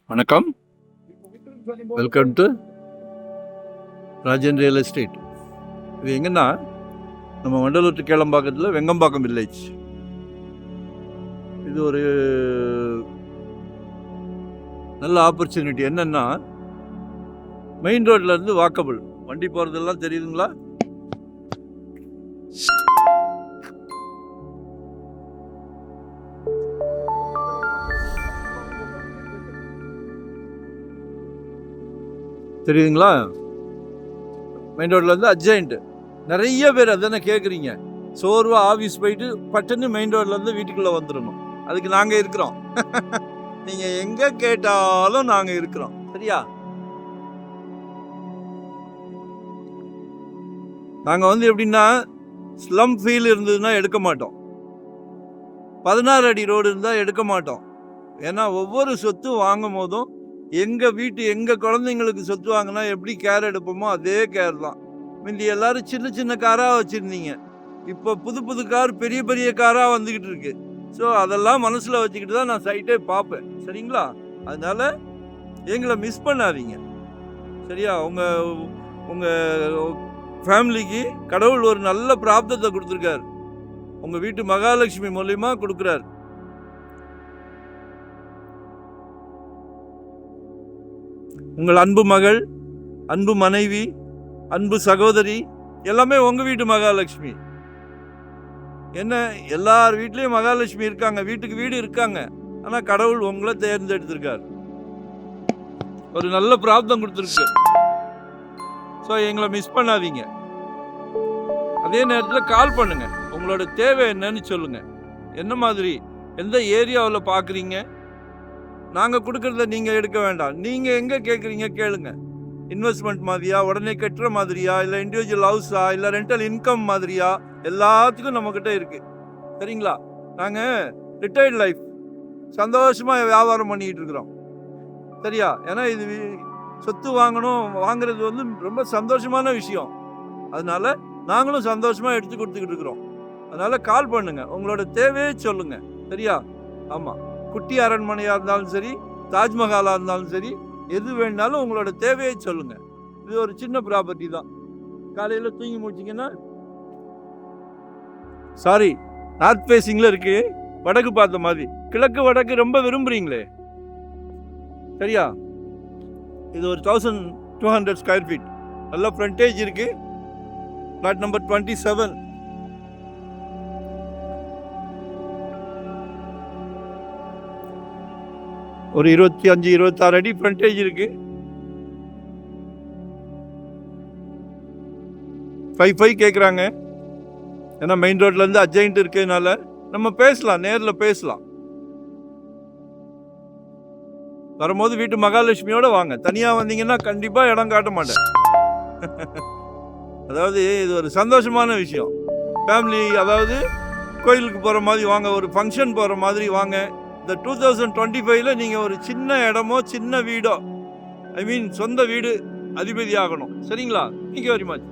வணக்கம், welcome to Rajan real estate. இது எங்கன்னா நம்ம வண்டலூர் டு கேளம்பாக்கத்தில் வெங்கம்பாக்கம் வில்லேஜ். இது ஒரு நல்ல ஆப்பர்ச்சுனிட்டி. என்னன்னா, மெயின் ரோட்ல இருந்து வாக்கபிள், வண்டி போகிறதெல்லாம் தெரியுதுங்களா? தெரியுதுங்களா? மெயின் ரோட்ல இருந்து அட்ஜாயிண்ட். நிறைய பேர் அதானே கேட்குறீங்க. சோர்வா ஆஃபீஸ் போயிட்டு பட்டுன்னு மெயின் ரோட்ல இருந்து வீட்டுக்குள்ள வந்துடணும். அதுக்கு நாங்க இருக்கிறோம். நீங்க எங்க கேட்டாலும் நாங்க இருக்கிறோம். சரியா? நாங்க வந்து எப்படின்னா, ஸ்லம் ஃபீல் இருந்ததுன்னா எடுக்க மாட்டோம். 16 அடி ரோடு இருந்தா எடுக்க மாட்டோம். ஏன்னா ஒவ்வொரு சொத்து வாங்கும் போதும் எங்க குழந்தைங்களுக்கு சொத்து வாங்கினா எப்படி கேர் எடுப்போமோ அதே கேர் தான். முந்தி எல்லாரும் சின்ன சின்ன காராக வச்சுருந்தீங்க. இப்போ புது கார், பெரிய பெரிய காராக வந்துக்கிட்டு இருக்கு. ஸோ அதெல்லாம் மனசில் வச்சுக்கிட்டு தான் நான் சைட்டே பார்ப்பேன். சரிங்களா? அதனால எங்களை மிஸ் பண்ணாதீங்க. சரியா? உங்கள் ஃபேமிலிக்கு கடவுள் ஒரு நல்ல பிராப்தத்தை கொடுத்துருக்காரு. உங்கள் வீட்டு மகாலட்சுமி மூலியமா கொடுக்குறாரு. உங்கள் அன்பு மகள், அன்பு மனைவி, அன்பு சகோதரி எல்லாமே உங்க வீட்டு மகாலட்சுமி. என்ன, எல்லார் வீட்லயும் மகாலட்சுமி இருக்காங்க, வீட்டுக்கு வீடு இருக்காங்க. ஆனா கடவுள் உங்களை தேர்ந்தெடுத்திருக்காரு, ஒரு நல்ல பிராப்தம் கொடுத்துருக்கு. ஸோ எங்களை மிஸ் பண்ணாதீங்க. அதே நேரத்தில் கால் பண்ணுங்க. உங்களோட தேவை என்னன்னு சொல்லுங்க. என்ன மாதிரி, எந்த ஏரியாவில் பார்க்குறீங்க, நாங்கள் கொடுக்கறத நீங்கள் எடுக்க வேண்டாம். நீங்கள் எங்கே கேட்குறீங்க கேளுங்க. இன்வெஸ்ட்மெண்ட் மாதிரியா, உடனே கட்டுற மாதிரியா, இல்லை இண்டிவிஜுவல் ஹவுஸா, இல்லை ரெண்டல் இன்கம் மாதிரியா, எல்லாத்துக்கும் நம்மக்கிட்ட இருக்குது. சரிங்களா? நாங்கள் ரிட்டையர்ட் லைஃப் சந்தோஷமாக வியாபாரம் பண்ணிக்கிட்டு இருக்கிறோம். சரியா? ஏன்னா இது சொத்து வாங்குறது வந்து ரொம்ப சந்தோஷமான விஷயம். அதனால நாங்களும் சந்தோஷமாக எடுத்து கொடுத்துக்கிட்டு இருக்கிறோம். அதனால் கால் பண்ணுங்க, உங்களோட தேவையே சொல்லுங்க. சரியா? ஆமாம், குட்டி அரண்மனையாக இருந்தாலும் சரி, தாஜ்மஹாலாக இருந்தாலும் சரி, எது வேணாலும் உங்களோட தேவையை சொல்லுங்க. இது ஒரு சின்ன ப்ராப்பர்ட்டி தான். காலையில் தூங்கி முடிச்சிங்கன்னா, சாரி, நார்த் ஃபேஸிங்கில் இருக்கு, வடக்கு பார்த்த மாதிரி. கிழக்கு வடக்கு ரொம்ப விரும்புறீங்களே. சரியா? இது ஒரு 1200 ஸ்கொயர் ஃபீட். நல்ல ஃப்ரண்டேஜ் இருக்கு. Plot number 27. ஒரு 25-26 அடி ஃப்ரண்டேஜ் இருக்கு. 5.5 கேட்குறாங்க. ஏன்னா மெயின் ரோட்ல இருந்து அட்ஜாயிண்ட் இருக்கிறதுனால நம்ம பேசலாம், நேரில் பேசலாம். வரும்போது வீட்டு மகாலட்சுமியோட வாங்க. தனியாக வந்தீங்கன்னா கண்டிப்பாக இடம் காட்ட மாட்டேன். அதாவது இது ஒரு சந்தோஷமான விஷயம். ஃபேமிலி, அதாவது கோயிலுக்கு போகிற மாதிரி வாங்க, ஒரு ஃபங்க்ஷன் போகிற மாதிரி வாங்க. இந்த 2025ல நீங்கள் ஒரு சின்ன இடமோ சின்ன வீடோ, சொந்த வீடு அதிபதி ஆகணும். சரிங்களா? Thank you very much.